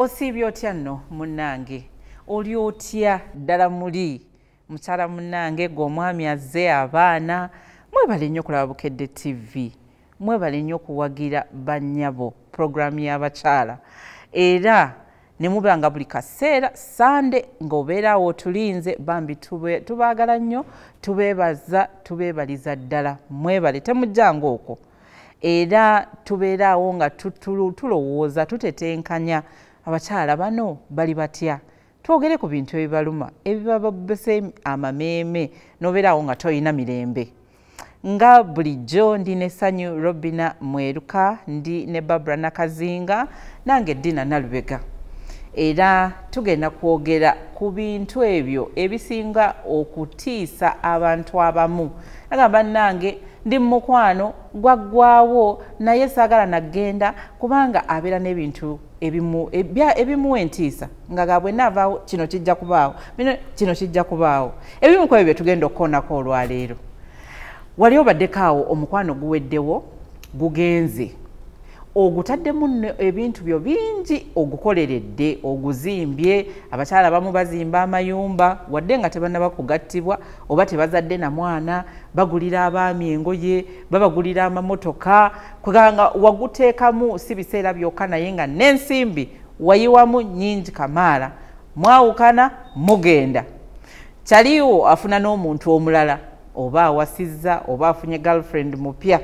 Osiibye otya nno munnange? Oli otya ddala muli? Mukyala munnange gwe omwami azze abaana. Mwebale nnyo kulaba Bukedde TV. Mwebale nnyo kuwagira bannyabo programu y'abakyala. Era ne mubanga buli kaseera Sande ng'obeerawo otulinze bambi tubaagala nnyo, tubeebaza, tubeebaliza ddala. Mwebale temujjanga okwo. Era tubeeraawo nga tulowooza tutetenkanya abakyala bano bali batya. Twogere ku bintu ebibaluma ebibabese amameeme n'obeeraawo nga toyina mirembe. Nga bulijjo ndi ne Sanyu Robina Mweruka, ndi ne Barbara Nakazinga, nange Dina Nalubega. Era tugenda kwogera ku bintu ebyo ebisinga okutiisa abantu abamu. Nagamba nange ndi mukwano gwaggwaawo naye saagala nagenda kubanga abeera n'ebintu ebimu entiisa nga gaabwe naavaawo kino kijja kubaawo kino kijja kubaawo. Ebimu ku ebyo bye tugenda okukoonako olwaleero. Wali obaddekaawo omukwano guweddewo gugenze ogutaddemu ebintu byo bingi ogukoleredde oguzimbye. Abakyala abamu bazimba amayumba wadde nga tebannaba kugattibwa oba tebazadde na mwana, bagulira abaami engoye, babagulira amamotoka, kweganga waguteekamu si biseera byokka naye nga n'ensimbi wayiwamu nnyingi kamaala. Mwawukana mugenda. Kyaliwo afuna n'omuntu omulala oba awasizza oba afunye girlfriend mupya.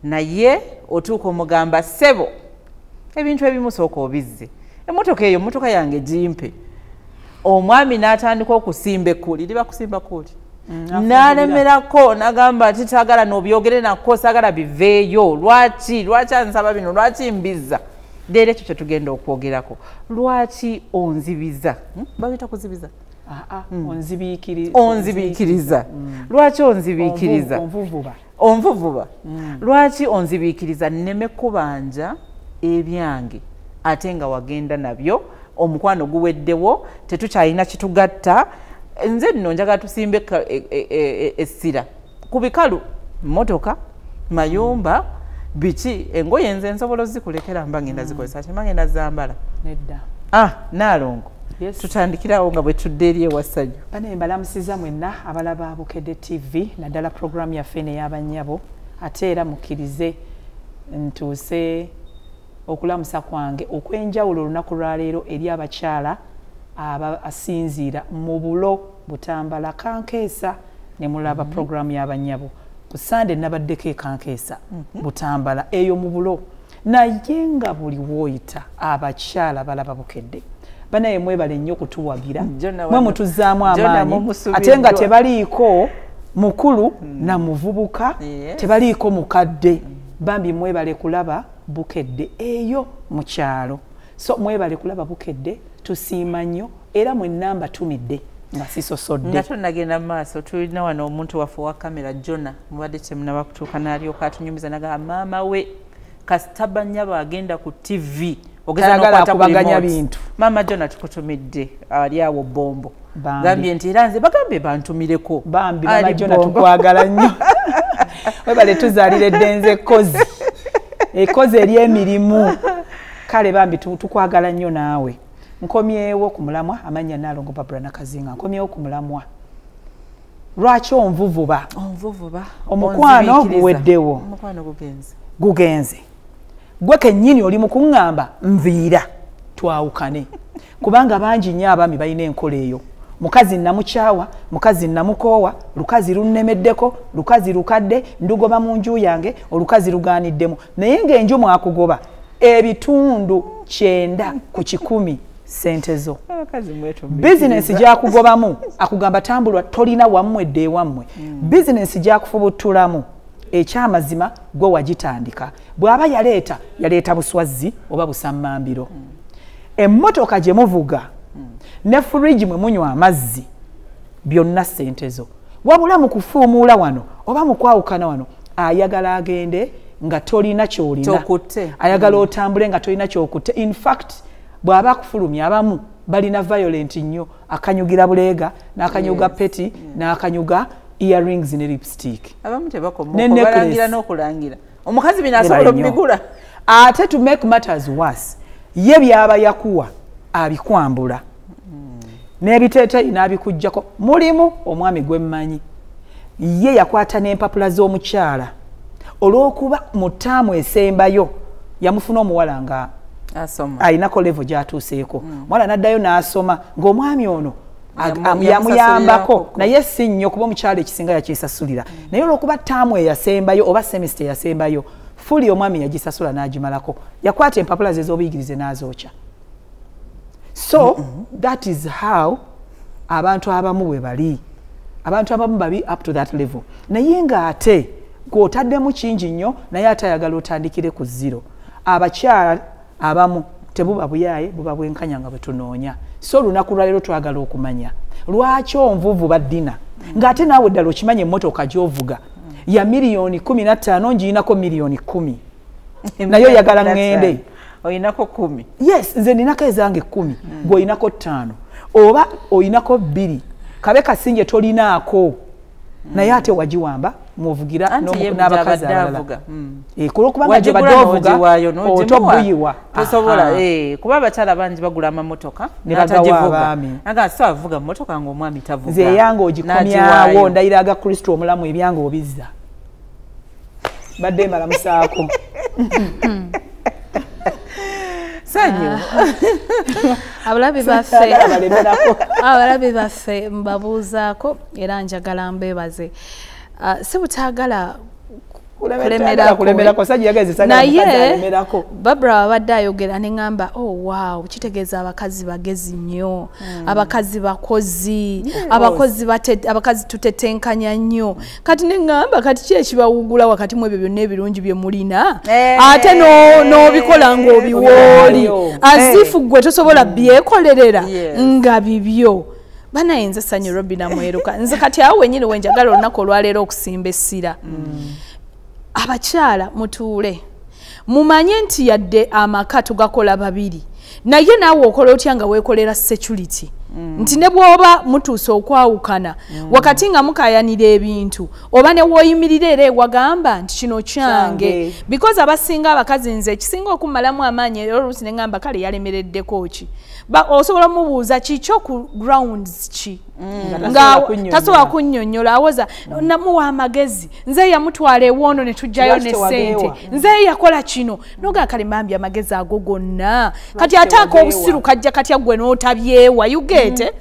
Naye otuuka omugamba ssebo ebintu ebimu sooka obizze. Emmotoka eyo mmotoka yange gimpe. Omwami n'atandika okusimba ekkuli. Liba kusimba kkuli. N'alemerako n'agamba ati taagala n'obyogere nako saagala biveeyo. Lwaki ansaba bino? Lwaki mbizza? Leero ekyo kye tugenda okwogerako. Lwaki onzibiza? Babita kuzibiza? Onzibiikiriza. Lwaki onzibiikiriza? Onvuvuba. Lwaki onzibiikiriza nneme kubanja ebyange ate nga wagenda nabyo, omukwano guweddewo, tetukyalina kitugatta. Nze nno njagala tusimbe essira ku bikalu, mmotoka, mayumba, biki, engoye nze nsobola ozikulekera mba ngenda zikozesa ate mba ngenda zambala. Nedda. Naalongo. Yes. Tutandikirawo nga bwe tudde eri ewa Ssanyu. Bane mbalamusiza mwenna abalaba Bukedde TV naddala programu yaffe n'ey'abannyabo, ate era mukkirize ntuuse okulamusa kwange okw'enjawulo olunaku lwaleero eri abakyala asinziira mu bulo Butambala Kankeesa ne mulaba programu y'abannyabo. Ku Sande nabaddeko ekankeesa Butambala eyo mu bulo, naye nga buli wooyita abakyala balaba Bukedde. Banaye mwebale nnyo kutuwagira, mwe mutuzzaamu amaanyi, ate nga tebaliiko mukulu na muvubuka, tebaliiko mukadde. Bambi mwebale kulaba Bukedde eyo mu kyalo. So mwebale kulaba Bukedde, tusiima nnyo era mwenna mbatumidde nga sisosodde. Nga tonnagenda mu maaso, tulina wano omuntu waffe wa kamera Jona, mubadde temunnaba kutuuka n'alyoka atunyumiza n'agamba maama we kasita bannyabo agenda ku TV. Ogezana kubaganya bintu. Mama Jona tukutumidde ali awo Bombo. Gambye nti era nze bagambe bantumireko. Bambi Mama Jona tukwagala nnyo. Webale tuzaalire Denze kozi. Ekozi eri emirimu. Kale bambi tukwagala nnyo naawe. Nkomyewo ku mulamwa amanya Nalongo Barbara Nakazinga. Nkomyewo ku mulamwa. Lwaki onvuvuba? Omukwano guweddewo. Omukwano gugenze. Gwe kennyini oli mu kuŋŋamba nviira twawukane. Kubanga bangi nnyo abaami balina enkola eyo. Mukazi namukyawa, mukazi namukoowa, lukazi lunnemeddeko, lukazi lukadde, ndugoba mu nju yange, olukazi lugaaniddemu. Naye ng'enju mwakugoba ebitundu 9 ku 10 ssente zo. Bizinensi gyakugobamu akugamba tambulwa tolina wammwedde ewammwe. Bizinensi gyakufubuttulamu ekyamazima gwe wagitandika. Bw'aba yaleeta buswazi oba busammambiro. Emmotoka gye muvuga ne fridge mwe munywa amazzi byonna ssente zo. Wabula mu kufuumuula wano oba mu kwawukana wano ayagala agende nga tolina ky'olina. Ayagala otambule nga tolina ky'okutte. In fact bw'aba akufulumya abamu balina violent nnyo, akanyugira buleega n'akanyuga peti n'akanyuga earrings ne lipstick. Abamu tebakoma okubalangira n'okulangira. Omukazi bino asobola okubigula. Ate to make matters worse, ye byaba yakuwa abikwambula n'ebiteeteeyi n'abikuggyako mulimu omwami gwe mmanyi ye yakwata n'empapula z'omukyala olw'okuba mu ttaamu esembayo yamufuna omuwala nga ayinako levo gy'atuuseeko omwala n'addayo n'asoma ng'omwami ono yamuyambako naye si nnyo kuba omukyala ekisinga yakyesasulira naye olw'okuba ttaamu eyasembayo oba semesita eyasembayo fuli omwami yagisasula n'agimalako yakwata empapula ze z'obuyigirize n'azookya. So that is how abantu abamu bwe bali. Abantu abamu babi up to that level. Naye ng'ate gw'otaddemu kingi nnyo naye ate ayagala otandikire ku zero. Abakyala abamu tebuba buyaaye buba bwenkanya nga bwe tunoonya. So olunaku lwaleero twagala okumanya lwaki onvuvu baddina ng'ate naawe ddala okimanya emmotoka gy'ovuga ya miliyoni 15 ngirinako miliyoni 10 naye oyagala ŋŋende oyinako 10. Yes, nze ninako ezange 10 gw'oyinako 5 oba oyinako 2 kabe kasinje tolinaako naye ate wagiwamba muvugira n'abakazi abalala kulwokubanga gye badde ovuga otobuyiwa tosobola kuba abakyala bangi bagula amamotoka ne bagawa abaami naga so avuga mmotoka ng'omwami tavuga nze eyange ogikomyawo ndayira aga Kristo omulamu ebyange obizza badde mbalamusaako sanyo abalabi baffe mbabuuzaako era njagala mbeebaze si butaagala kulemerako naye Barbara wabadde ayogera ne ŋŋamba wow kitegeeza abakazi bagezi nnyo abakazi bakozi abakazi tutetenkanya nnyo kati ne ŋŋamba kati ki ekibawugula wakati mu ebyo byonna ebirungi bye mulina ate n'obikola ng'obiwooli azifu gwe tosobola byekolerera nga bibyo banaye nze Sanyu Robina mweruka nze kati awo wenyini wenjagala olunaku olwaleero okusimba essira abakyala mutuule mumanye nti yadde amaka tugakola babiri naye naawe okola otya nga weekolera security nti ne bw'oba mutuuse okwawukana wakati nga mukayanira ebintu oba ne wooyimirira era ewagamba nti kino kyange because abasinga abakazi nze ekisinga okumalamu amaanyi era oluusi ne ŋŋamba kale yalemereddeko ki osobola mubuuza kikyo ku grounds ki nga tasobola kunnyonnyola awoza namuwa amagezi nze yamutwala ewoono ne tujjayo ne ssente nze yakola kino noga kale mbambi amagezi ago gonna kati ate ak'obusiru kajja katya gwe n'otabyewa yugete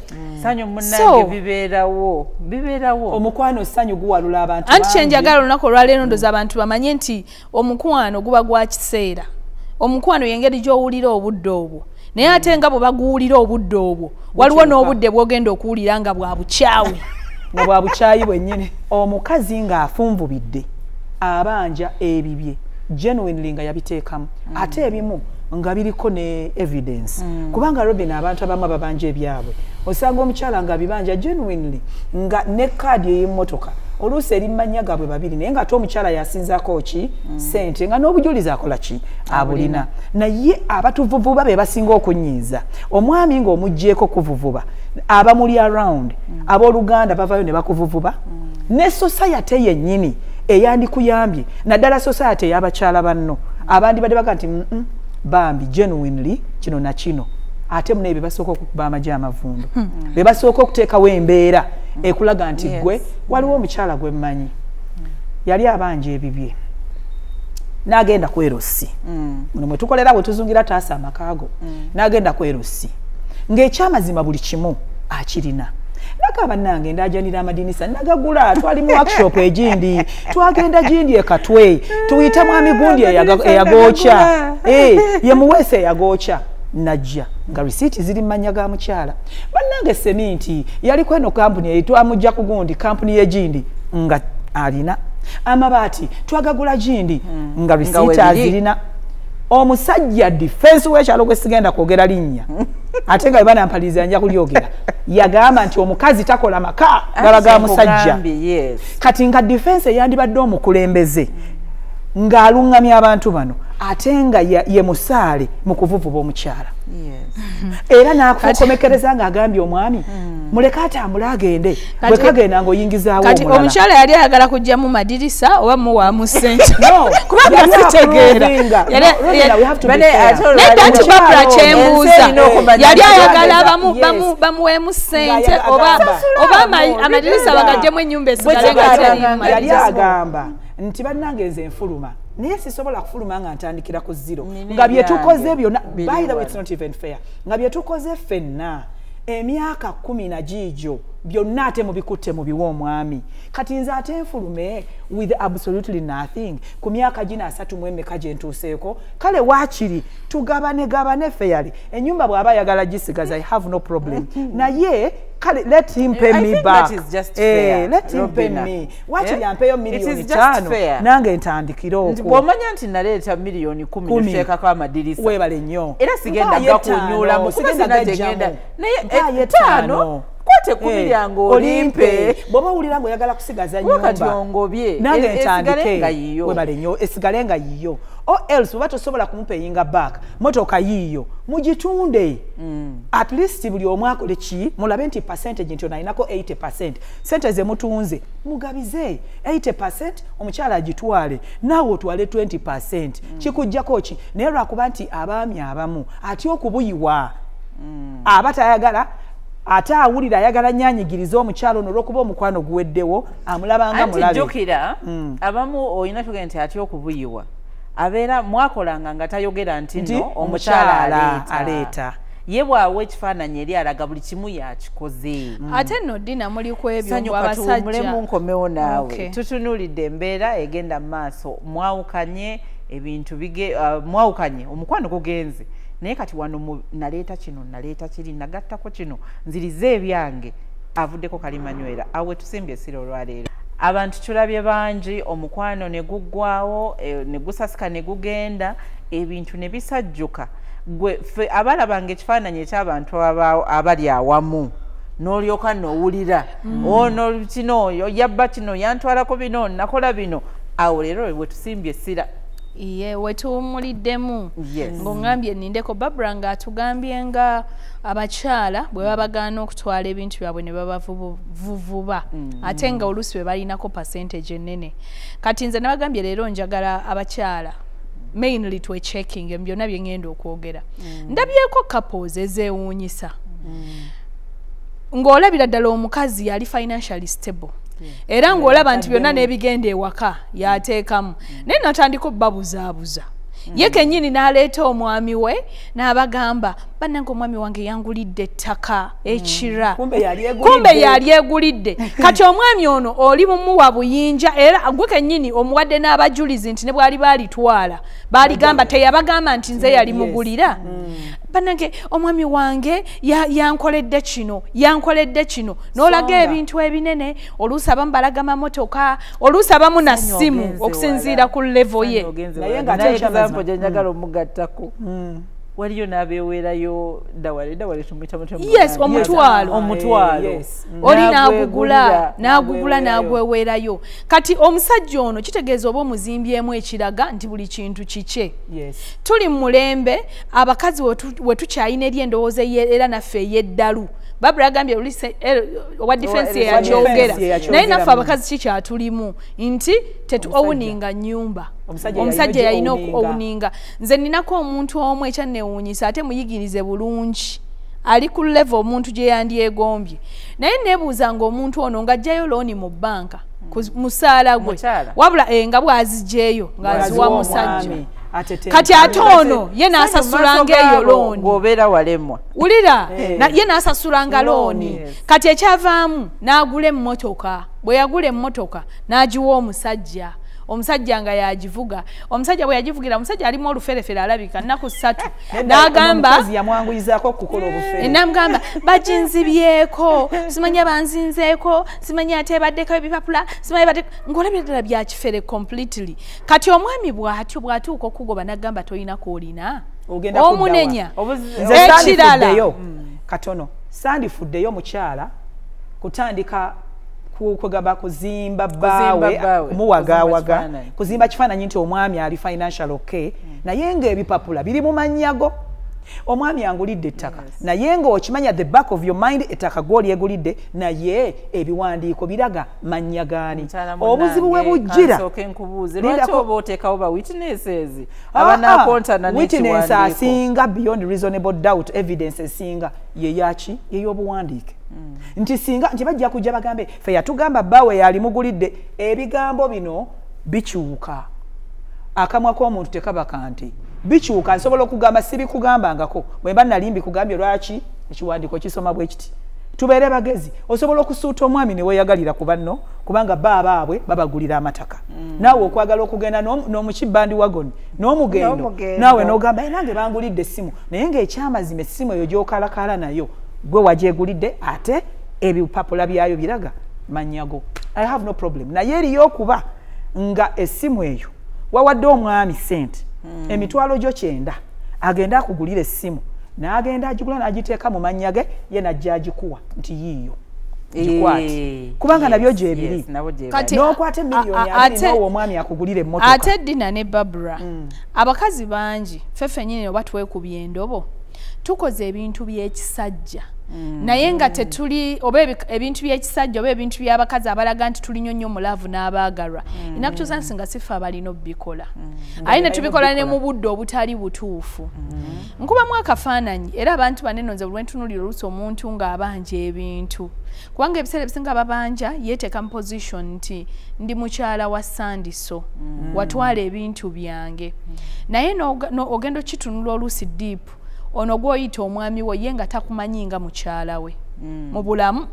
Sanyu munnange bibeerawo omukwano Sanyu guwalula abantu anti kyenjagala olunaku olwaleero ndoza abantu bamanye nti omukwano guba gwa kiseera omukwano yengeri gy'owulira obudde obwo naye ate nga bwe baguwulira obudde obwo waliwo n'obudde bw'ogenda okuwulira nga bwa bukyawe nga bwa bukyayi bwennyini omukazi ng'afunvubidde abanja ebibye genuinely nga yabiteekamu ate ebimu nga biriko ne evidence kubanga Robin abantu abamu babanja ebyabwe osanga omukyala nga bibanja genuinely nga ne kaadi ey'emmotoka oluusi erimanya gabwe babiri naye nga omukyala yasinzaako ki sente nga n'obujulizi akola ki abulina naye abatuvuvuba be basinga okunyiiza omwami ng'omuggyeko kuvuvuba abamuli around abooluganda bavayo ne bakuvuvuba ne society yennyini eyandikuyambye naddala society ey'abakyala banno abandi badde baga nti bambi genuinely kino na kino ate mune bebasooka okukuba amagye amavundu bebasooka okuteekawo embeera ekulaga nti gwe waliwo omukyala gwe mmanyi yali abanja ebibye n'agenda ku erosi muno mwe tukolera bwe tuzungira taasa amakaago n'agenda ku erosi ng'ekyamazima buli kimu akirina naka bannange ndajanira amadinisa nagagula twali mu workshop egindi twagenda gindi ekatwe tuyita mwami gundi eyagoocha ye muwese eyagoocha najja nga receipt ziri manya ga mukyala bannange seminti yali kweno company eyitwamujja ku gundi company egindi nga alina amabati twagagula gindi nga receipt azirina omusajja defense w'ekyalo gwe sigenda kwogera linnya ate nga bana mpaliza nja kulyogera yagamba nti omukazi takola maka galaga musajja kati nga defense yandibadde omukulembeze ng'alungamya abantu bano ate nga ye musaale mu kuvuvuba omukyala. Yes. Era n'akukomekereza ng'agambye omwami muleke atambule agende bwe kagenda ng'oyingizaawo omulala. Kati omukyala yali ayagala kujja mu madirisa oba muwaamu ssente. No, kubanga sitegeera. Nti Barbara kyembuuza yali ayagala bamuweemu ssente oba amadirisa bagajjemu ennyumba esigale nga teri. Yali agamba nti bannange nze nfuluma naye sisobola kufuluma nga ntandikira ku zero nga bye tukoze byonna. By the way, it's not even fair. Nga bye tukoze ffenna emyaka 10 na gijo byonna ate mubikutte mu biwa omwami. Kati nze ate nfulume with absolutely nothing ku myaka gina 3 mu emeka gye ntuuseeko. Kale waakiri tugabane fairly. Ennyumba bw'aba yagala gisigaza I have no problem. Naye kale let him pay me back. That is just fair. Let him pay me. Waakiri ampeeyo milioni 5 nange ntandikira okwo. Bw'omanya nti naleeta milioni 10 nifeekako amadirisa. Weebale nnyo. Era sigenda gakunyuula mu sigenda tegenda. Naye 5 kwate ku miryango olimpe. Bw'oba owulira ng'oyagala kusigaza nnyumba wakati ongobye nange ntandike weebale nnyo esigale nga yiyo. Or else oba tosobola kumupeyinga back motoka yiyo mugitunde. At least buli omu akole ki mulabe nti percentage nti onalinako 80%. Sente ze mutunze mugabize 80% omukyala agitwale naawe otwale 20%. Kikujjako ki naye lwakuba nti abaami abamu ati okubuyiwa abatayagala ate awulira ayagala nnyanyigiriza omukyalo n'olwokuba omukwano guweddewo amulabanga mulabe. Anti jjukira abamu olina tugenda nti ati okubuyiwa abeera mwakolanga nga tayogera nti no omukyala aleeta ye bwawe ekifaananyi eri alaga buli kimu yakikoze. Ate nno Dina muli ku ebyo abasajja mulemu nkomewo naawe tutunuulidde embeera egenda mu maaso mwawukanye ebintu mwawukanye omukwano gugenze naye kati wano naleeta kino naleeta kiri nagattako kino nzirize ebyange avuddeko kalimanywera awe tusimbye essira olwaleero. Abantu tulabye bangi omukwano ne guggwawo ne gusasika ne gugenda ebintu ne bisajjuka gwe abalabanga ekifaananyi eky'abantu abali awamu n'olyoka n'owulira ono kino yabba kino yantwalako bino nakola bino awo leero we tusimbye essira. Iye wetuwumuliddemu ng'ongambye nindeko Barbara ng'atugambye nga abakyala bwe babagaana okutwala ebintu byabwe ne babavuvuba ate nga oluusi bwe balinako percentage ennene. Kati nze nabagambye leero njagala abakyala mainly twechecking byonna bye ngenda okwogera. Ndabyeko couples ezeewuunyisa ng'olabira ddala omukazi yali financially stable era ng'olaba nti byonna n'ebigenda ewaka yateekamu naye natandika obbabuzaabuza ye kennyini n'aleeta omwami we n'abagamba bannange omwami wange yangulidde ettaka ekira kumbe yali egulidde. Kati omwami ono oli mumuwa buyinja era gwe kennyini omuwadde n'abajulizi nti ne bwali baalitwala baaligamba teyabagamba nti nze yali mugulira. Bannange omwami wange yankoledde kino n'olaga ebintu ebinene oluusi abamu balaga mamotoka oluusi abamu na ssimu okusinziira ku level ye. Naye nga example gye njagala omugattako waliyo n'abeewerayo dawale tumuyita yes omutwalo oli n'agugula n'agweweerayo. Kati omusajja ono kitegeeza oba omuzimbyemu ekiraga nti buli kintu kikye. Tuli mu mulembe abakazi we tukyalina eri endowooza era naffe ey'eddalu. Barbara agambye owa defense yakyogera naye naffe abakazi kikyatulimu nti tetuowuninga nnyumba omusajja yalina owuninga. Nze ninako omuntu omu ekyanneewuunyisa ate muyigirize bulungi ali ku level omuntu gye yandyegombye naye neebuuzanga omuntu ono ng'ajjayo looni mu bbanka musaala gwe wabula nga bw'azigyeyo ng'aziwa musajja. Kati ate ono ye n'asasulanga eyo looni ng'obeera walemwa wulira ye n'asasulanga looni. Kati ekyavaamu n'agula emmotoka bwe yagula emmotoka n'agiwa omusajja nga yagivuga. Omusajja bwe yagivugira omusajja alimu oluferefere alabika nnaku 3 n'agamba n'amugamba baginzibyeko simanya banzinzeeko simanya ate baddeko ebipapula simanya ng'olabira ddala byakifere completely. Kati omwami bw'atuuka okugoba n'agamba tolina kwolina omunenya ekirala katono sandifuddeyo mukyala kutandika kugaba kuzimba bawe muwagawaga kuzimba kifaananyi nti omwami ali financial okay naye ng'ebipapula biri mu mannyago omwami angulidde ettaka naye ng'okimanya the back of your mind ettaka gw'oli egulidde naye ebiwandiiko biraga mannya gaani obuzibu we bujjira lwaki oba oteekawo ba witnesses abanakontana witness asinga beyond reasonable doubt evidence esinga yeyaki yey'obuwandiike nti singa nti bajja kujja bagambe fe yatugamba bbawe yali mugulidde ebigambo bino bikyuka akamwa k'omuntu tekaba kanti bikyuka nsobola okugamba sibikugambangako bwe mba nali mbikugambye lwaki ekiwandiiko kisoma bwe kiti tubeere bagezi osobola okusuuta omwami ne weeyagalira ku banno kubanga baabaabwe babagulira amataka naawe okwagala okugenda n'omukibbandi wagoni n'omugendo naawe n'ogamba nange bangulidde essimu naye ng'ekyamazima essimu eyo gy'okalakala nayo gwe wagyegulidde ate ebipapula byayo biraga mannyago I have no problem naye eriyo okuba nga essimu eyo wawadde omwami sente emitwalo gyo 9 agenda akugulira essimu n'agenda agigula n'agiteeka mu mannya ge ye najja agikuwa nti yiiyo gikwate kubanga nabyo gyebiri n'okwata emiliyoni 20 n'owo omwami akugulira emmotoka ate Dina ne Barbara abakazi bangi fefe nyine oba twekubye endobo tukoze ebintu by'ekisajja naye nga tetuli oba ebintu by'ekisajja oba ebintu by'abakazi abalaga nti tuli nnyo mulavu n'abaagalwa inakutuusa nga sifa abalina obbikola aye ne tubikola ne mu budde obutali butuufu nkubamu akafaananyi era abantu banene nze buli lwentunuulira oluusi omuntu ng'abanja ebintu kubanga ebiseera ebisinga babanja yeeteeka mu position nti ndi mukyala wa Sandiso watwala ebintu byange naye ogenda okitunula oluusi deep ono gw'oyita omwami we ye nga takumanyi nga mukyala we mu bulamu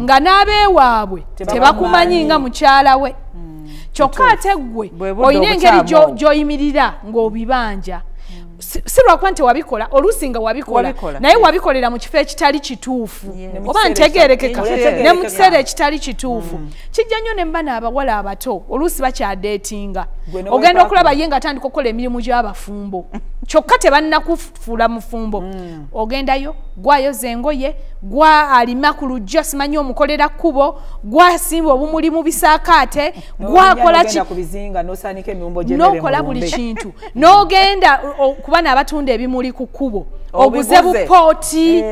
nga n'abeewaabwe tebakumanyi nga mukyala we kyokka ate ggwe olina engeri gy'oyimirira ng'obibanja si lwakuba nti wabikola oluusi nga wabikola naye wabikolera mu kifo ekitali kituufu oba ntegeerekeka ne mu kiseera ekitali kituufu kijja nnyo ne mba n'abawala abato oluusi bakyadeetinga ogenda okulaba ye nga atandika okukola emirimu gy'abafumbo kyokka tebannakufuula mufumbo ogendayo gwayoza engoye gwa alima ku lujjo simanyi omukolera kkubo gwasimba obumuli mu bisaakaate gwakola n'okola buli kintu n'ogenda kuba n'abatunda ebimuli ku kkubo obuze bupooti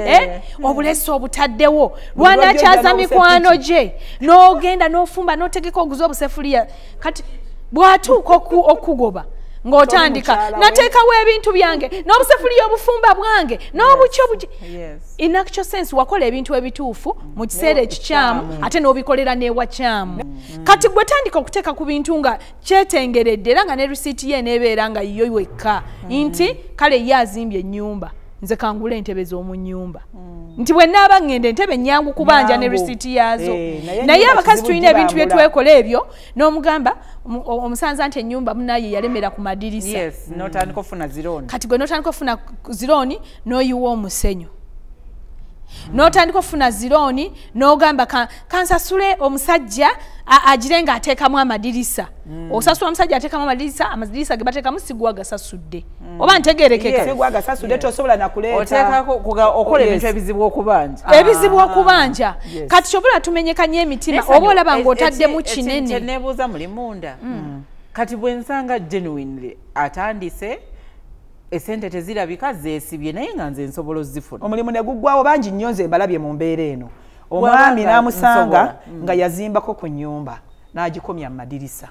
obulesa obutaddewo lwanakyaza mikwano gye n'ogenda n'ofumba n'otegeka oguza obusefuliya kati bw'atuuka okugoba ng'otandika nateekawo ebintu byange n'obusefuliya obufumba bwange n'obukyo bugi in actual sense wakola ebintu ebituufu mu kiseera ekikyamu ate n'obikolera n'ewakyamu kati gwe tandika okuteeka ku bintu nga kyetengeredde era nga ne risiiti ye n'ebeera nga yo wekka nti kale ye azimbye ennyumba nze kangula entebe z'omu nnyumba nti bwe naaba ngenda entebe nnyangu kubanja ne risiiti yaazo naye abakazi tulina ebintu bye twekola ebyo n'omugamba omusanza nti ennyumba munaye yalemera ku madirisa kati gwe n'otandika ofuna zirooni n'oyiwa omusenyu n'otandika ofuna zirooni n'ogamba kansasule omusajja agire ng'ateekamu amadirisa osasula omusajja ateekamu amadirisa ge bateekamu sigwa gasasudde oba ntegeerekeka sigwa gasasudde tosobola nakuleeta oteekako okola ebintu ebizibu okubanja ebizibu okubanja kati kyobola tumenyekanye emitima oba olaba ng'otaddemu kinene kyeneebuuza muli munda kati bwe nsanga genuinely atandise esente tezirabika zeesibye naye nga nze nsobola ozifuna omulimu ne guggwawo bangi nnyo nze mbalabye mu mbeera eno omwami n'amusanga nga yazimbako ku nnyumba n'agikomya mu madirisa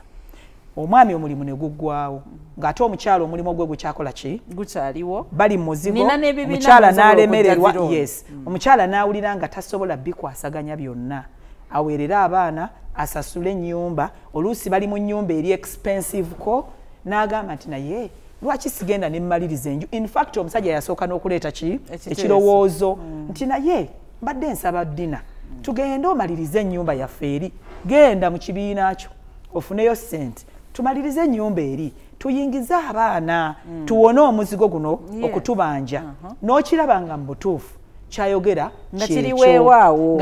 omwami omulimu ne guggwawo ng'ate omukyala omulimu gwe gukyakola ki gukyaliwo bali mu muzigo omukyala n'alemererwa yes omukyala n'awulira nga tasobola bikwasaganya byonna aweerera abaana asasule ennyumba oluusi bali mu nnyumba eri expensive ko n'agamba nti naye lwaki sigenda ne mmaliriza enju in fact omusajja yasooka n'okuleeta ki ekirowoozo nti naye mbadde nsaba Dina tugende omalirize ennyumba yaffe eri genda mu kibiina kyo ofuneyo ssente tumalirize ennyumba eri tuyingize abaana tuwone omuzigo guno okutubanja n'okiraba nga mu butuufu kyayogera nga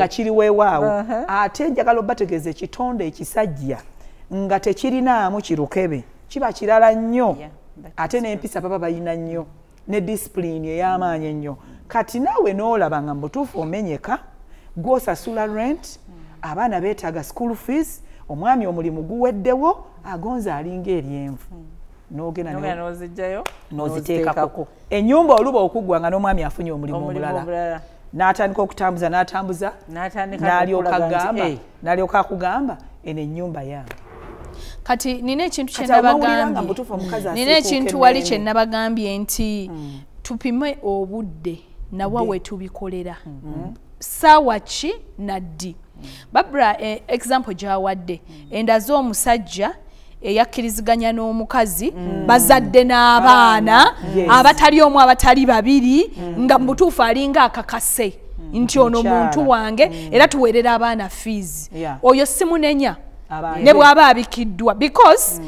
kiri weewaawo ate njagala obategeeza ekitonde ekisajja nga tekirinaamu kirukebe kiba kirala nnyo ate n'empisa baba bayina nnyo ne discipline ey'amaanyi ennyo kati naawe n'olaba nga mu butuufu omenyeka gw'osasula rent abaana beetaaga school fees omwami omulimu guweddewo agonza alinga eryenvu n'ogenda n'ozijjayo n'oziteekako ennyumba oluba okuggwa nga n'omwami afunye omulimu omulala n'atandika okutambuza n'atambuza n'alyoka akugamba eno ennyumba yange. Kati nina ekintu kye nabagambye, nina ekintu wali kye nabagambye nti tupime obudde nawa we tubikolera ssaawa ki naddi. Barbara example gy'awadde endaze omusajja eyakkiriziganya n'omukazi bazadde n'abaana abatali omu abatali babiri nga mu butuufu alinga akakase nti ono muntu wange era tuweerera abaana fees. Oyo simunenya ne bw'aba abikiddwa because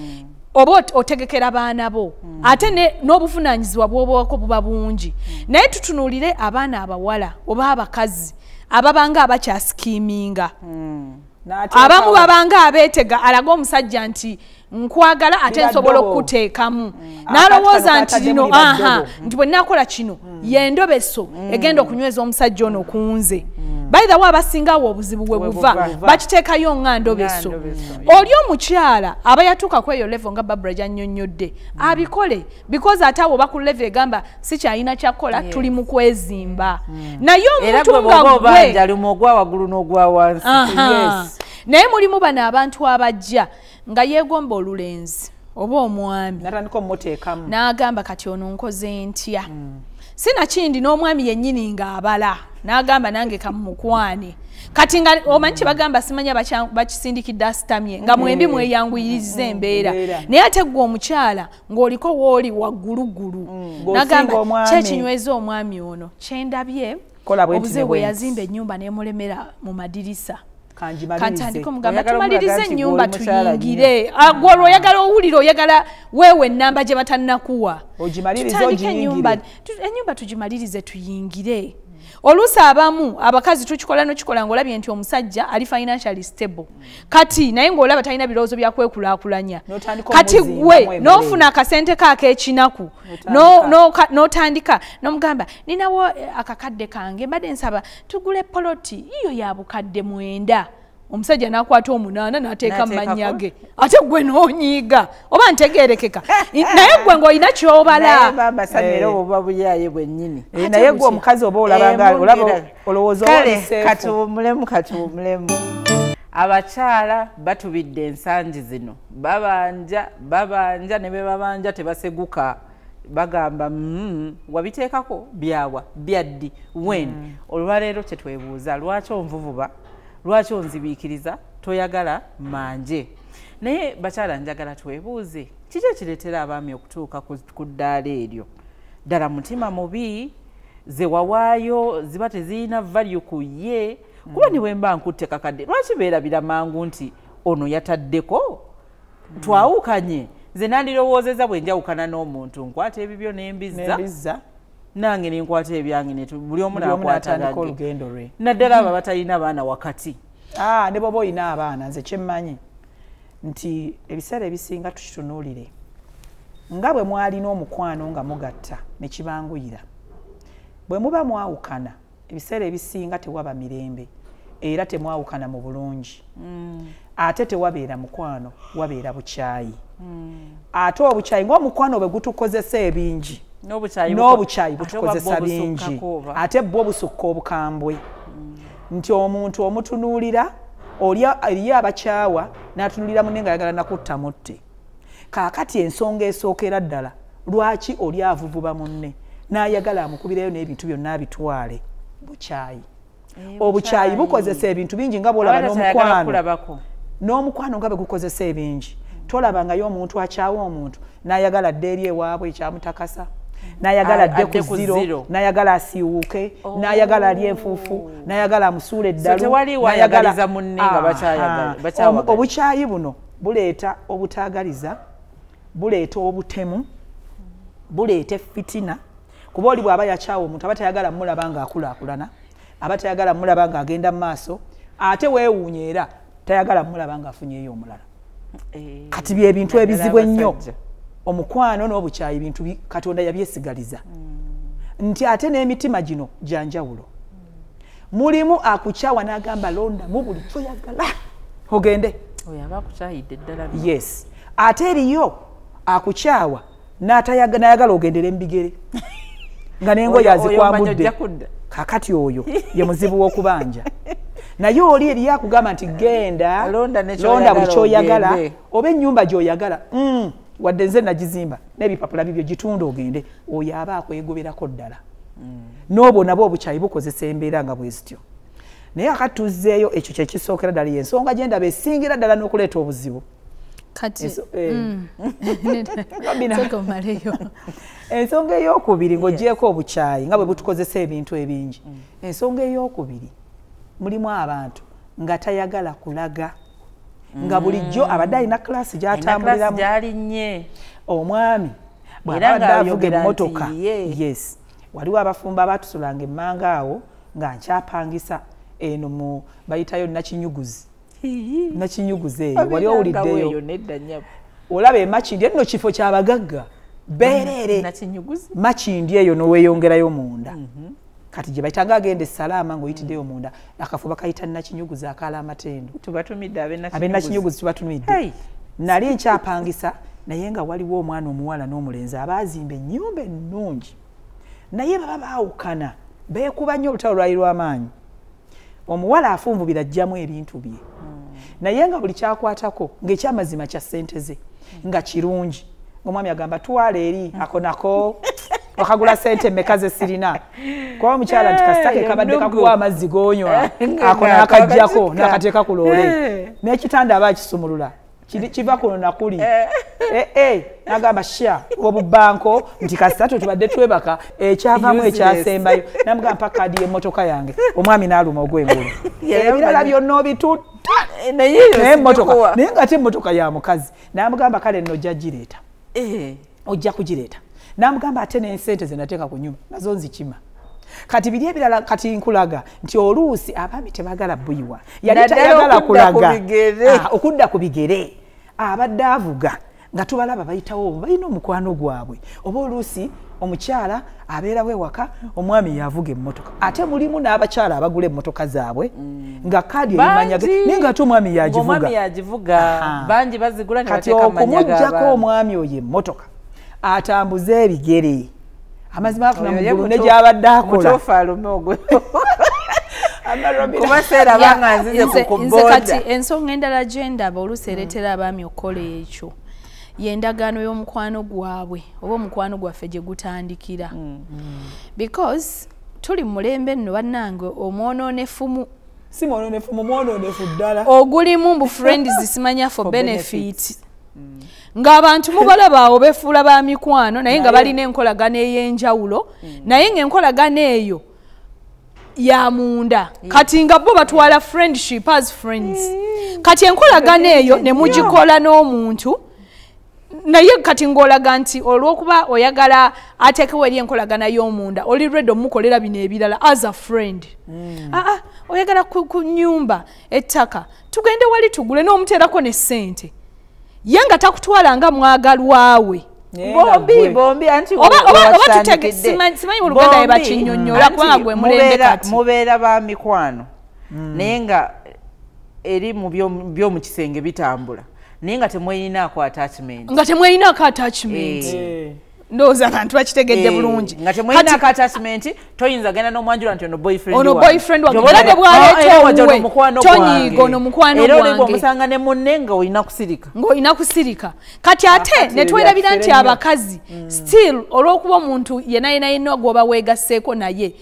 oba otegekera abaana bo ate n'obuvunaanyizibwa bw'obako buba bungi. Naye tutunuulire abaana abawala oba abakazi ababanga abakyasikiiminga abamu babanga abeetega alaga omusajja nti nkwagala ate nsobola okuteekamu n'alowooza nti lino nti bwe nnakola kino yendobeso egenda okunyweza omusajja ono kunze. By the way abasingawo obuzibu bwe buva bakiteekayo nga ndobeso. Oli omukyala aba yatuuka ku eyo level nga Barbara gy'annyonnyodde abikole because ate awo baku level egamba si kyalina kyakola tuli mu kwezimba. Naye omuntu nga gwe ogwa waggulu n'ogwa wansi. Naye mulimu bano abantu abajja nga yeegomba olulenzi oba omwami n'agamba kati ono nkoze ntya. Sinakindi n'omwami yennyini ng'abala n'agamba nange kamukwane kati nga omanyi kye bagamba simanya bakisindikidde asitamye nga mwembi mweyanguyiriza embeera. Naye ate gwe omukyala ng'oliko wooli wagguluggulu n'agamba kyekinyweza omwami ono kyendabye obuzibu bwe yazimba ennyumba n'emulemera mu madirisa kantandika omugamba tumalirize ennyumba tuyingire. Gwolwo oyagala owulire oyagala weewe ennamba gye batannakuwa tutandike ennyumba tugimalirize tuyingire. Oluusi abamu abakazi tukikola nokikola ng'olabye nti omusajja ali financially stable kati naye ng'olaba talina birowoozo bya kwekulaakulanya kati gwe n'ofuna akasente ko ak'ekinaku n'otandika n'omugamba ninawo akakadde kange mbadde nsaba tugule poloti iyo ya bukadde 9. Omusajja n'akwata 8 n'ateeka mu mannya ge ate gwe n'onyiiga oba ntegeerekeka naye gwe ng'olina ky'obala naye gwe omukazi oba olaba olowooza kati omulemu abakyala batubidde ensangi zino babanja ne be babanja tebaseguka bagamba wabiteekako byawa byaddi wen. Olwaleero kye twebuuza lwaki onvuvuba lwaki onzibiikiriza toyagala manje. Naye bakyala njagala twebuuze kiki ekireetera abaami okutuuka ku ddaala eryo ddala mutima mubi ze wawaayo ziba tezirina value ku ye kuba niwe mba nkutte kakadde lwaki beerabira mangu nti ono yataddeko twawukanye nze nandirowoozeza bwe njawukana n'omuntu nkwata ebibyo n'embizza nange ninkwata ebyange buli omu naakwatagage naddala abo batalina baana wakati. Ne bwoba olina abaana nze kyemmanyi nti ebiseera ebisinga tukitunuulire nga bwe mwalina omukwano nga mugatta ne kibanguyira bwe muba mwawukana ebiseera ebisinga tewaba mirembe era temwawukana mu bulungi ate tewabeera mukwano wabeera bukyayi. Ate obukyayi ng'omukwano bwe gutukozesa ebingi n'obukyayi butukozesa bingi ate bwo busukka obukambwe nti omuntu omutunuulira eriyo abakyawa n'atunuulira munne ng'ayagala nakutta mutte. Kaakati ensonga esookera ddala lwaki oli avuvuba munne n'ayagala amukubirayo n'ebintu byonna abitwale bukyayi. Obukyayi bukozesa ebintu bingi nga bw'olaba n'omukwano nga bwe gukozesa ebingi. Tolabangayo omuntu akyawa omuntu n'ayagala dde eri ewaabwe ekyamutakasa n'ayagala adde ku ziro n'ayagala asiiwuuke n'ayagala alye enfuufu n'ayagala amusuula eddalu obukyayi buno buleeta obutaagaliza buleeta obutemu buleeta fitina kuba oli bw'aba yakyawa omuntu aba tayagala mulaba ng'akulaakulana aba tayagala mulaba ng'agenda mu maaso ate weewuunya era tayagala mulaba ng'afunyeeyo omulala. Kati bye bintu ebizibu ennyo omukwano n'obukyayi bintu Katonda yabyesigaliza nti ate n'emitima gino gyanjawulo. mulimu akukyawa n'agamba londa mu buli kyoyagala ogende oyo aba akukyayidde ddala yes ate eriyo akukyawa n'ayagala ogendera embigere nga n'engoye azikwambudde kakati oyo ye muzibu w'okubanja naye oli eri akugamba nti genda londa buli kyoyagala oba ennyumba gy'oyagala wadde nze nagizimba n'ebipapula bibyo gitunda ogende oyo aba akwegoberako ddala n'obwo nabwo obukyayi bukozesa embeera nga bwe zityo naye akati tuzzeeyo ekyo kyekisookera ddala yensonga gye ndaba esingira ddala n'okuleeta obuzibu kati ensonga ey'okubiri ng'ogyeko obukyayi nga bwe butukozesa ebintu ebingi ensonga ey'okubiri mulimu abantu nga tayagala kulaga nga bulijjo abadde alina klasi gy'atambuliramu gyalinnye omwami bw'abadde avuga emmotoka yes waliwo abafumba abatusulanga emmanga awo nga nkyapangisa eno mu bayitayo nakinyuguzi eyo wali owuliddeyo olaba emakindi enno kifo ky'abagagga beerere makindi eyo n'oweeyongerayo munda kati gye bayitanga agenda esalaama ng'oyitiddeyo munda akafo bakayita nakinyuguzi akaala amatendo abenakinyuguzi tubatumidde nali nkyapangisa naye nga waliwo omwana omuwala n'omulenzi abaazimba ennyumba ennungi naye baba baawukana beekuba nnyo olutalo lwali lw'amaanyi omuwala afunvubira ajjamu ebintu bye naye nga buli kyakwatako ng'ekyamazima kya ssente ze nga kirungi ng'omwami agamba twala eri ako nako wakagula ssente mmeka ze sirina kuba omukyala nti kasitake kabadde kakuwa amazzi g'onywa ako nakajjako nakateeka ku loole n'ekitanda aba akisumulula kiva kuno nakuli nagamba sha obubanko nti kasitato tubadde twebaka ekyavamu ekyasembayo namugamba mpa kaadi y'emmotoka yange omwami n'aluma ogw'engulu ebirala byonna obitutta naye nga te emmotoka ya mukazi namugamba kale nno ojja gireeta ojja kugireeta namugamba ate n'ensente ze nateeka ku nyumba nazo nzikima kati biri ebirala kati nkulaga nti oluusi abaami tebagala buyiwa yali tayagala kulaga okudda ku bigere abadde avuga nga tubalaba bayitawo balina omukwano gwabwe oba oluusi omukyala abeera wewaka omwami yavuga emmotoka ate mulimu n'abakyala abagula emmotoka zaabwe nga kaadi erimanyage naye nga ate omwami yagivuga bangi bazigula kati okumuggyako omwami oyo emmotoka atambuze ebigere amazima afuna mugulu ne gy'abadde akola nze kati ensonga endala gye ndaba oluusi ereetera abaami okukola ekyo y'endagaano y'omukwano gwabwe oba omukwano gwaffe gye gutandikira because tuli mu mulembe nno bannange omwonoonefumu si mwonoonefumu mwonoonefu ddala ogulimu mbu friends zisimanya for benefit ng'abantu mubalaba awo befuula ba mikwano naye nga balina enkolagano ey'enjawulo naye ng'enkolagano eyo ya munda kati nga bo batwala friendship as friends kati enkolagano eyo ne mugikola n'omuntu naye kati ng'olaga nti olw'okuba oyagala ateekewo eri enkolagana y'omunda oli ready omukolera bino ebirala as a friend oyagala ku nnyumba ettaka tugende wali tugule n'omuteerako ne ssente ye nga takutwala nga mwagalwawe bombi anti oba simanyi mu Luganda ye bakinnyonnyola kubanga gwe mulembe kati mubeera ba mikwano naye nga eri mu by'omu kisenge bitambula naye nga temweyinaako attachment ndowooza abantu bakitegedde bulungi nga temweyinaako attachment toyinza genda n'omwanjula nti ono boyfriend wange bwaleeta owuwe tonyiiga ono mukwano era olibwa omusanga ne munne nga olina kusirika kati ate ne twerabira nti abakazi still olw'okuba omuntu yenna gwoba weegasseeko naye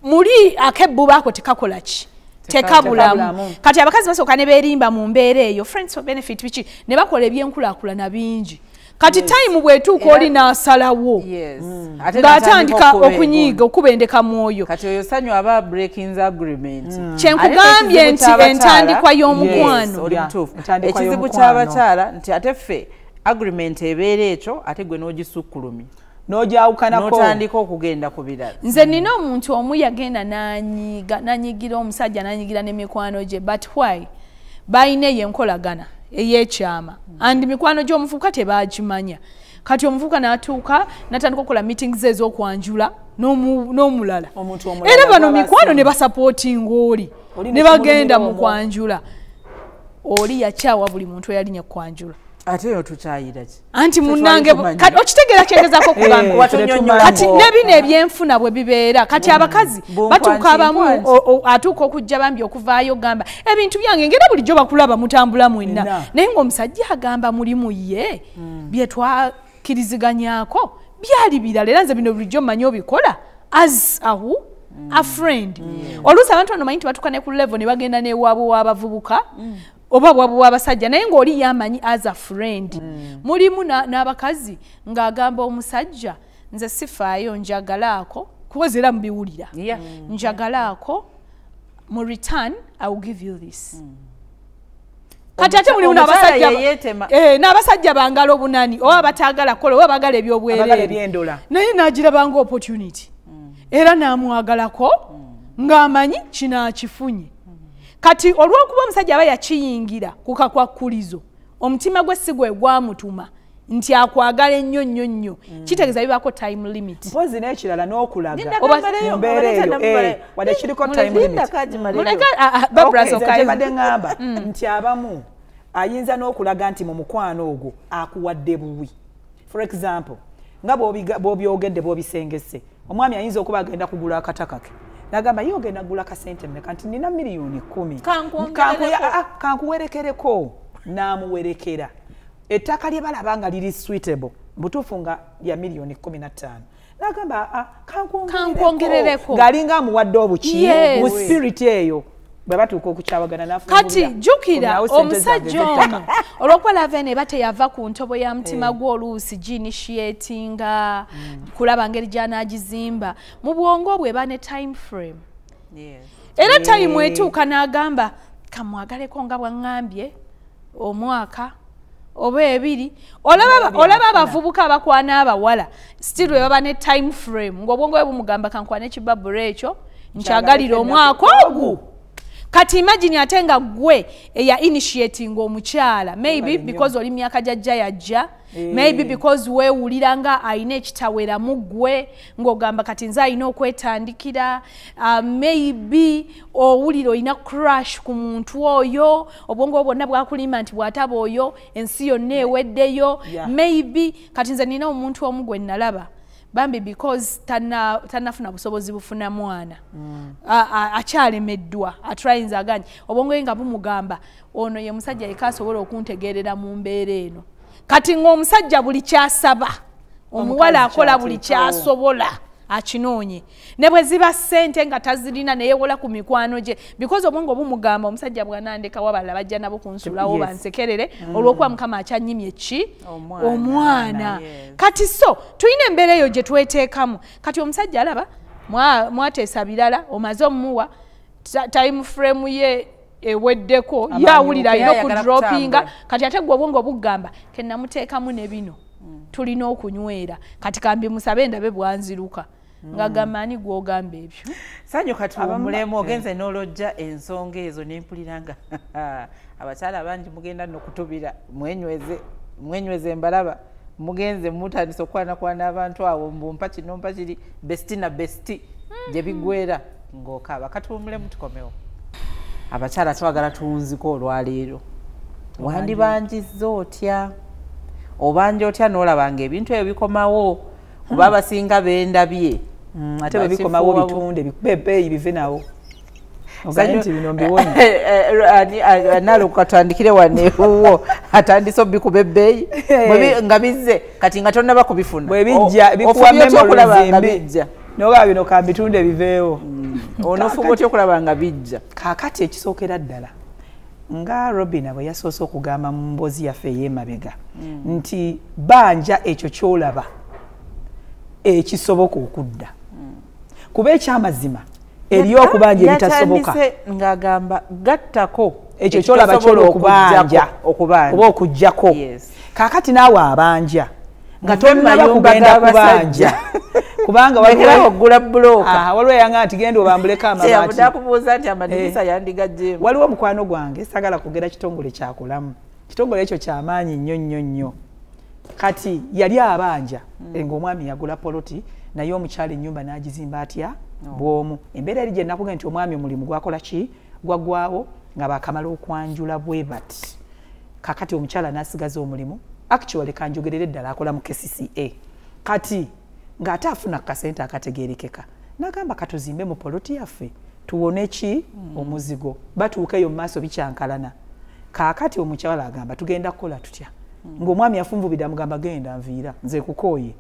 muli akebbubaako tekakola ki tekabulamu kati abakazi basooka ne beerimba mu mbeera eyo friends for benefit biki ne bakola ebyenkulaakulana bingi kati time bwetuuka oli n'asalawo ng'atandika okunyiiga okubendeka mwoyo kati oyo sanyu aba breaking agreement kyenkugambye nti entandikwa y'omukwano ekizibu ky'abakyala nti ate ffe agreement ebeera ekyo ate gwe n'ogisukkulumya n'otandika okugenda ku birala nze nina omuntu omu yagenda n'anyigira omusajja n'anyigira n'emikwano gye but why balina eyo enkolagana ey'ekyama andi mikwano gy'omufuka tebagimanya kati omuvubuka n'atuuka n'atandika okukola meetings ez'okwanjula n'omulala era bano mikwano ne basapootinga oli ne bagenda mu kwanjula oli yakyawa buli muntu eyalinya kwanjula ate yo tukyayira ki anti munnange okitegeera kyengezaako okugamba kati nebino ebyenfuna bwe bibeera kati abakazi batuuka abamu atuuka okujja bambi okuvaayo gamba ebintu byange ngera bulijjo bakulaba mutambula mwenna naye ng'omusajja agamba mulimu ye bye twakkiriziganyako byali birala era nze bino bulijjo mmanyi obikola as a friend oluusi abantu bano manyi nti batuuka ne ku level ne bagenda n'ewaabwe w'abavubuka oba bwabu abasajja naye ng'oli yamanyi as a friend mulimu n'abakazi ng'agamba omusajja nze sifaayo njagalaako kuweza era mubiwulira njagalaako mu return I will give you this kati ate mulimu n'abasajja bangala obunani oba bataagala kola oba bagala ebyobwereere naye n'agirabanga opportunity era n'amwagalako ng'amanyi kinaakifunye kati olw'okuba omusajja aba yakiyingira ku kakwakkulizo omutima gwe si gwe gwamutuma nti akwagala ennyo nnyo nnyo kitegeeza bibaako time limit mpozi n'ekirala n'okulaga mu mbeera eyo wadde kiriko time limit badde ŋŋamba nti abamu ayinza n'okulaga nti mu mukwano ogwo akuwadde buwi for example nga bw'obyogedde bw'obisengese omwami ayinza okuba agenda kugula akataka ke nagamba yo ogenda kugula kasente mmeka nti nina miliyoni 10 kankuwerekereko n'amuwerekera ettaka lye balaba nga liri suitable butuufu nga lya miliyoni 15 nagamba kankwongerereko ng'alinga amuwadde obukiye mu spirit eyo bwe batuuka okukyawagana n'afuna kati jjukira omusajja ono olw'okuba lavene eba teyava ku ntobo ya mutima gw'oluusi ginitiatinga kulaba ngeri gy'anaagizimba mu bwongo bwe eba ne time frame era time etuuka n'agamba kamwagaleko nga bwaŋŋambye omwaka oba ebiri olaba abavubuka abakwana abawala still bwe baba ne time frame ng'obwongo bwe bumugamba kankwana ekibaburo ekyo nkyagalira omwaka ogwo kati imagine ate nga gwe eya initiating omukyala maybe because oli myaka jajja yajja maybe because weewulira nga ayina ekitawera mu gwe ng'ogamba kati nze ayina okwetandikira maybe owulira olina crush ku muntu oyo obwongo bwonna bwakulima nti bw'ataba oyo ensi yonna eweddeyo maybe kati nze nina omuntu omu gwe nalaba bambi because tanafuna busobozi bufuna mwana akyalemeddwa atrayinza aganye obwongo nga bumugamba ono ye musajja yeka asobola okuntegerera mu mbeera eno kati ng'omusajja buli kyasaba omuwala akola buli kyasobola akinoonye ne bwe ziba ssente nga tazirina neyewola ku mikwano gye because obwongo bumugamba omusajja bwanandeka wabala bajja nabo kunsulawo bansekerere olw'okuba mukama akyanyimye ki omwana kati so tulina embeera eyo gye tweteekamu kati omusajja alaba mwateesa birala omaze omumuwa time frame ye eweddeko yawulira alina okudropinga kati ate gwe obwongo bugamba kennamuteekamu ne bino tulina okunywera kati kambi musabe ndabe bwanziruka ngagamba ani gwogamba ebyo sanyo kati omulemu ogenze n'olojja ensonga ezo nempuliranga abakyala bangi mugenda nokutubira mwenyweze embalaba mugenze mutandisa okwanakwana abantu awo mbumpa kino mpa kiri besti na besti gye bigwera ng'okaaba kati omulemu tukomewo abakyala twagala tuwunziko olwaleero wandibanjizza otya obanja otya n'olabanga ebintu ebyo bikomawo kuba abasinga bendabye ate bwe bikomawo bitunde bibbeeyi bive nawo nti bino mbiwonye nalo katandikire wanewo atandise obikuba ebbeeyi nga bizze kati nga tonnaba kubifuna bwe bijja bikuwa memories mbi noga bino kambitunde biveewo onofuba otya okulaba nga bijja kaakati ekisookera ddala nga Robina bwe yasoose okugamba mu mboozi yaffe ey'emabega nti banja ekyo kyolaba ekisoboka okudda kuba ekyamazima eriyo okubanja ebitasoboka ng'agamba gattako ekyo kyolaba kyola okubanja oba okuggyako kaakati naawe abanja nga tonnaba kugenda kubanja kubanga ogula bulooka waliwo yanga nti genda obambuleko amabaati akubuuza nti amadirisa yandigajjeemu waliwo mukwano gwange sagala kugera kitongole kyakulamu kitongole ekyo kyamaanyi nnyo nnyo nnyo kati yali abanja ng'omwami yagula poloti naye omukyala ennyumba n'agizimba atya bw'omu embeera eri gye nakuga nti omwami omulimu gwakola ki gwaggwawo nga bakamala okwanjula bwe bati kakati omukyala n'asigaza omulimu actually kanjogerere eddala akola mu KCCA kati ng'ate afuna kasente akategeerekeka n'agamba katuzimbe mu poloti yaffe tuwone ki omuzigo batuuka eyo mu maaso bikyankalana kaakati omukyala agamba tugenda kukola tutya ng'omwami afunvubidde mugamba genda nviira nze kukooye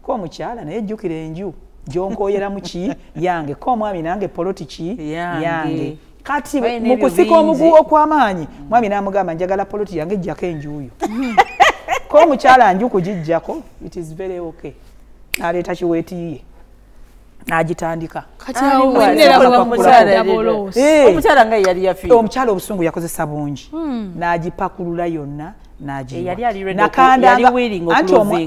ko omukyala naye ejjukira enju gy'onkooyeramu ki yange ko omwami nange poloti ki yange kati mu kusika omuguwa okw'amaanyi mwami n'amugamba njagala poloti yange ejjako enjuuyo ko omukyala nju kugijjako it is very okay n'aleeta kiweetiiye n'agitandika omukyala nga yali yafiire omukyala obusungu yakozesa bungi n'agipakulula yonna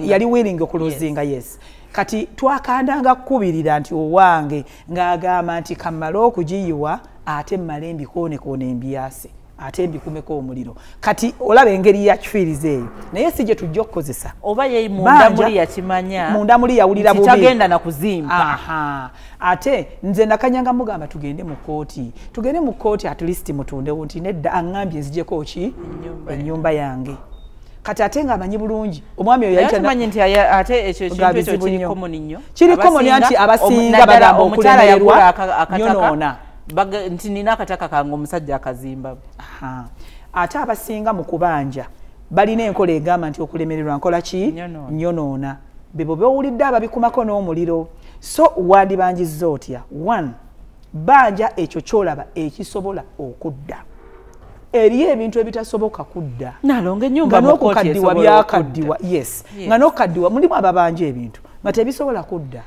yali willing okuluzinga yes kati twakandanga kkubirira nti owange ng'agamba nti kamala okugiyiwa ate mmale mbikoonekone embyase ate mbikumeko omuliro kati olaba engeri yakifiiriza eyo naye si gye tujja okukozesa oba ye munda muli yakimanya munda muli yawulira bubi kitagenda na kuzimba ate nze nakanyanga mugamba tugende mu kooti at least mutundewo nti nedda aŋŋambye nzijeko ki ennyumba yange kati ate ng'amanyi bulungi omwami oyo yakimanyi nti ate ekyo ekintu ekyo kiri komoni nnyo kiri komoni nti abasinga bagamba okulemererwa nyonoona nti nina akataka kange omusajja akazimba ate abasinga mu kubanja balina enkola egamba nti okulemererwa nkola ki nyonoona bebo bewulidde ababikumako n'omuliro so wandibanjizza otya 1 banja ekyo kyolaba ekisobola okudda eriyo ebintu ebitasoboka kudda nga n'okukaddiwa byakaddiwa yes nga n'okukaddiwa mulimu ababanja ebintu nga tebisobola kudda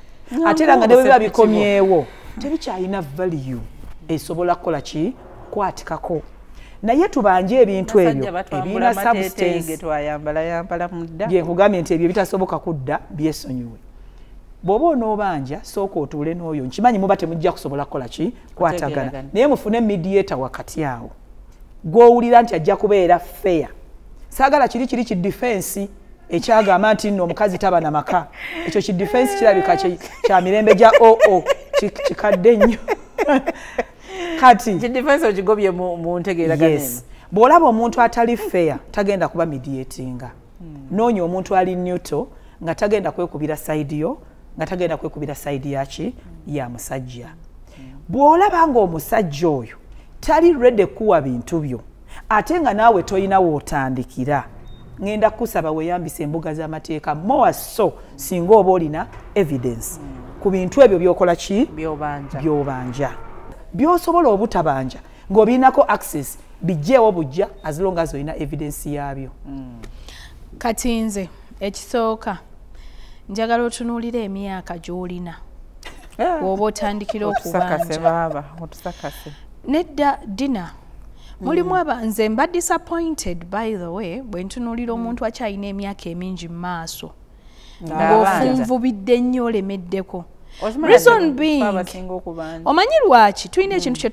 ate era nga ne bwe biba bikomyewo tebikyalina value esobola kukola ki kwatikako naye tubanje ebintu ebyo ebina substance byenkugambye nti ebyo bitasoboka kudda byesonyiwe bw'oba onoobanja sooka otuule n'oyo nkimanyi muba temujja kusobola kukola ki kwatagana naye mufune mediator wakati awo gw'owulira nti ajja kubeera fair saagala kiri ki defense ekyagamba nti nno omukazi taba na maka ekyo ki defense kirabika kya mirembe gya kikadde nnyo kati defense okigobye mu ntegeeragana yes bw'olaba omuntu atali fair tagenda kuba mediatinga noonya omuntu ali neutral nga tagenda kwekubira side yo nga tagenda kwekubira side yaki ya musajja bw'olaba ng'omusajja oyo tali ready kuwa bintu byo ate nga naawe toyina wootandikira ngenda kusaba weeyambisa embuga z'amateeka more so singa oba olina evidence ku bintu ebyo byokola ki byobanja byosobola obutabanja ng'obirinako access bijjeewo bujja as long as olina evidence yaabyo kati nze ekisooka njagala otunuulira emyaka gy'olina bw'oba otandikira okubanja nedda dina mulimu nze mba disappointed by the way bwe ntunuulira omuntu akyalina emyaka emingi mu maaso ng'ofunvubidde nnyo olemeddeko reason being omanyi lwaki tulina ekintu kye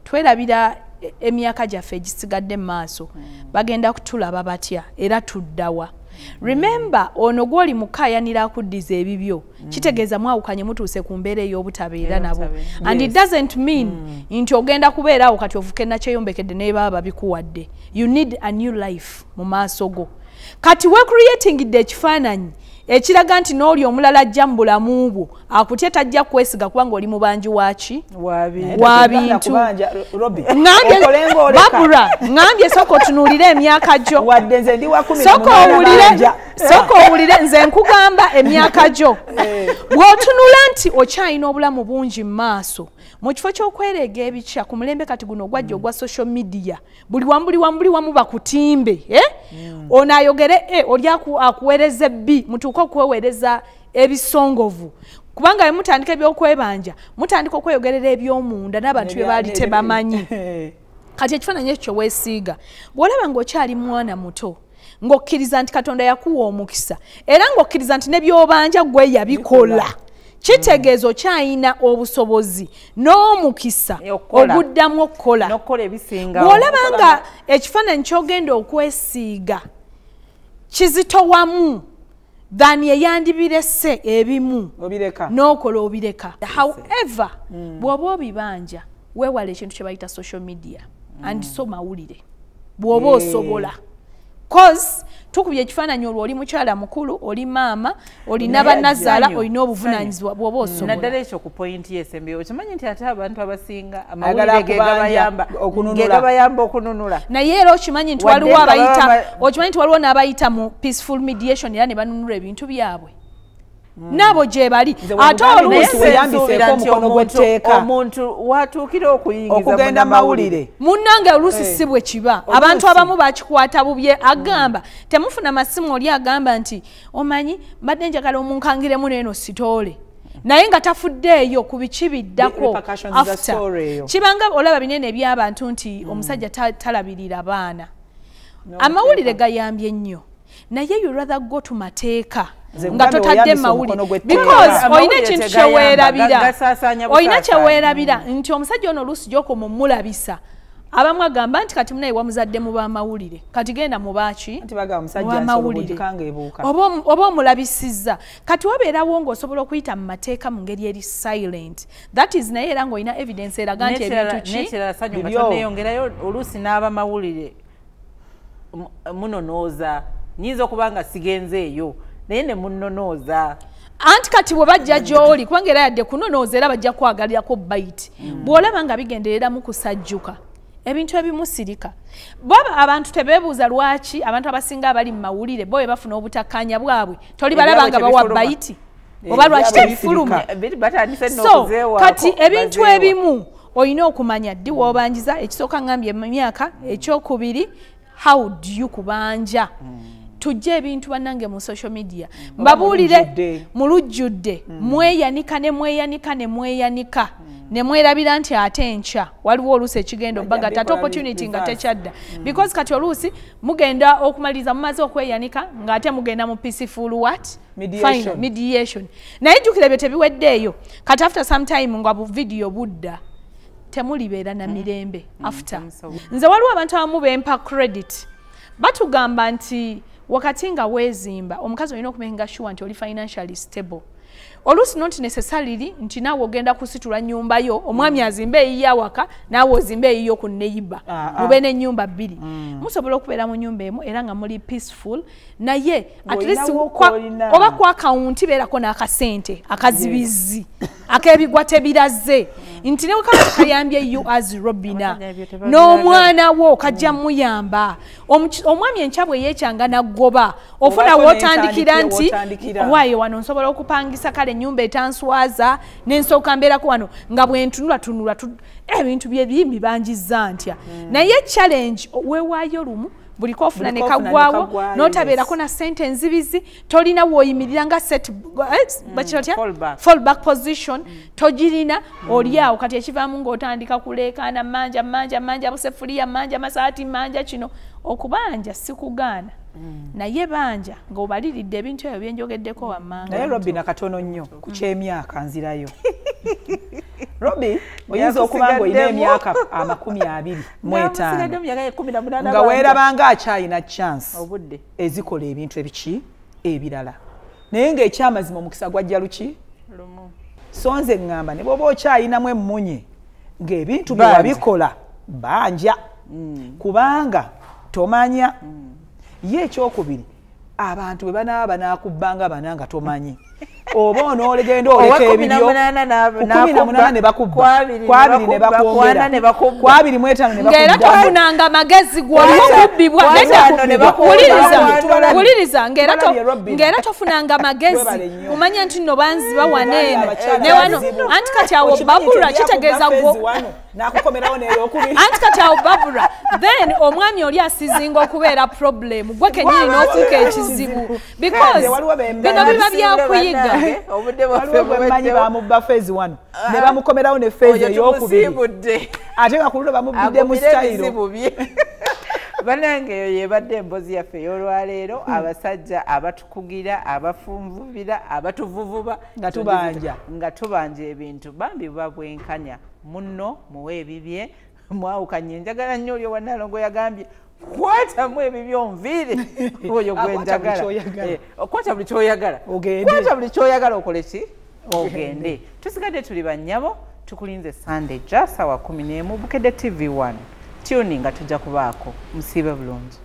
twerabira emyaka gyaffe egisigadde mu maaso bagenda kutulaba batya era tuddawa remember ono gw'oli mukayanira akuddiza ebibyo kitegeeza mwawukanye mutuuse ku mbeera ey'obutabeera nabo and it doesn't mean nti ogenda kubeeraawo kati ofuke nakyeyombekedde naye baba babikuwadde you need a new life mu maaso go kati we creatingidde ekifaananyi ekiraga nti n'oli omulala ajja mu bulamu bwo akutye tajja kwesiga kubanga oli mubanji waki wa bintu babura ngambye sooka otunuulire emyaka gyo sooka owulire nze nkugamba emyaka gyo bw'otunula nti okyalina obulamu bungi mu maaso mu kifo ky'okwereega ebikya ku mulembe kati guno ogwajja ogwa social media buli wamu bakutimbe ono ayogere oli akuweereza ebbi mutuuke okweweereza ebisongovu kubanga bwe mutandika ebyokwebanja mutandika okweyogerera eby'omunda n'abantu bye baali tebamanyi kati ekifaananyi ekyo weesiiga bw'olaba ng'okyali mwana muto ng'okkiriza nti katonda yakuwa omukisa era ng'okkiriza nti ne by'obanja gwe yabikola kitegeeza okyalina obusobozi n'omukisa oguddamu okukola bw'olaba nga ekifaananyi ky'ogenda okwesiiga kizito wamu than yeyandibirese ebimu obireka n'okola obireka. However bw'oba obibanja weewala ekintu kye bayita social media and so mawulire bw'oba osobola cause tukubye ekifaananyi olwo oli mukyala mukulu oli maama olina bannazaala olina obuvunaanyizibwa bw'oba osobola. Naddala ekyo ku point yesembeyo okimanyi nti ate abantu abasinga amawulire ge gabayamba okununula. Naye era okimanyi nti waliwo n'abayita mu peaceful mediation era ne banunula ebintu byabwe nabo gye bali ate oluusi weyambiseeko omukono gw'etteeka omuntu watuukira okuyingiza okugenda mawulire munnange oluusi si bwe kiba abantu abamu bakikwata bubye agamba temufuna masimu oli agamba nti omanyi mbadde njagala omunkangiremu n'eno sitoole naye nga tafuddeeyo ku biki biddako after kibanga olaba binene eby'abantu nti omusajja talabirira baana amawulire gayambye nnyo naye you rather go to mateeka nga totadde mawulire because olina ekintu kyeweerabira nti omusajja ono oluusi gy'okoma omulabisa abamu agamba nti kati munaye wamuzadde mu bamawulire kati genda mu baaki mawulire oba omulabisizza kati wabeerawo ng'osobola okuyita mu mateeka mu ngeri eri silent that is naye era ng'olina evidence eraga nti ebintu kineyongerayo oluusi n'abamawulire munonooza nyinza okuba nga sigenzeeyo naye ne munonooza anti kati bwe bajja gy'oli kubanga era yadde kunonooza era bajja kwagalirako bayiti bw'olaba nga bigenderera mu kusajjuka ebintu ebimusirika bwaba abantu tebeebuuza lwaki abantu abasinga abali mu mawulire bo bwe bafuna obutakkaanya bwabwe toli balaba nga bawa bayiti oba lwaki tebifulumya so kati ebintu ebimu olina okumanya ddi w'obanjiza ekisooka ngambye mu myaka ekyokubiri how do you kubanja tujje ebintu bannange mu social media mbabuulire mulujjudde mweyanika ne mweyanika ne mwerabira nti ate enkya waliwo oluusi ekigendo baga tate opportunity nga tekyadda because kati oluusi mugenda okumaliriza mumaze okweyanika ng'ate mugenda mu peaceful what mediation naye jjukira ebyo tebiweddeeyo kati after some time nga video budda temulibeera na mirembe after nze waliwo abantu abamu bempa credit batugamba nti wakati nga weezimba omukazi olina okumenga sure nti oli financially stable oluusi not necessarily nti naawe ogenda kusitula nnyumba yo omwami azimba eyiyo awaka naawe ozimba eyiyo ku neighbor mube n'ennyumba bbiri musobola okubeera mu nnyumba emu era nga muli peaceful naye at least oba ku akawunti beerako n'akasente akazibizi ak'ebigwa tebiraze nti newe kaba kayambye you as Robina n'omwana wo kajja muyamba omwami enkya bwe yeekyanga naggoba ofuna wootandikira nti waayo wano nsobola okupangisa kale ennyumba etanswaza n'ensooka mbeerako wano nga bwe ntunula ebintu byebimbi banjizza ntya naye challenge weewaayo lumu buli kofuna ne kagwawo n'otabeerako na ssente enzibizi tolina w'oyimirira nga fallback position togirina oli awo kati ekivaamu ng'otandika kuleekaana manja busefuliya manja masaati manja kino okubanja sikugaana naye banja ng'obaliridde ebintu ebyo byenjogeddeko wammanga naye Robina katono nnyo ku ky'emyaka nzirayo Robi oyinza okuba ng'olina emyaka 25 nga weerabanga akyalina chance ezikola ebintu ebiki ebirala naye ng'ekyamazima omukisa gwajja luki so nze ŋŋamba ne bw'oba okyalinamu emmunye ng'ebintu bye wabikola banja kubanga tomanya ye ekyokubiri abantu bwe banaaba banaakubbanga bananga tomanyi oba onoolegenda oleka ebiryo 18 ne bakubba 2 ne bakwongera 25 ne ng'era tofunanga magezi gw'okubbibwa wuliriza ng'era tofunanga magezi omanya nti nno banziba waneeno ne wano anti kati awo babula kitegeeza anti kati awo babula then omwami oli asizinga okubeera problem gwe kenyini n'ofuuka ekizibu because bino biba byakuyiga manyi bamubba phase 1 ne bamukomerawo ne phase ey'okubiri ate nga kulula bamubbidde mu stayiro banange eyo yebadde emboozi yaffe ey'olwaleero abasajja abatukugira abafunvubira abatuvuvuba nga tubanja ebintu bambi babwenkanya munno muwe ebibye mwawukanye njagala nnyo oli owa Nalongo yagambye kwatamu ebibyonviire oyo gwenjagala kwata buli kyoyagala kwata buli kyoyagala okole ki ogende tusigadde tuli bannyabo tukulinze Sunday jasa wa 11 Bukedde TV 1 tuning nga tujja kubaako musiibe bulungi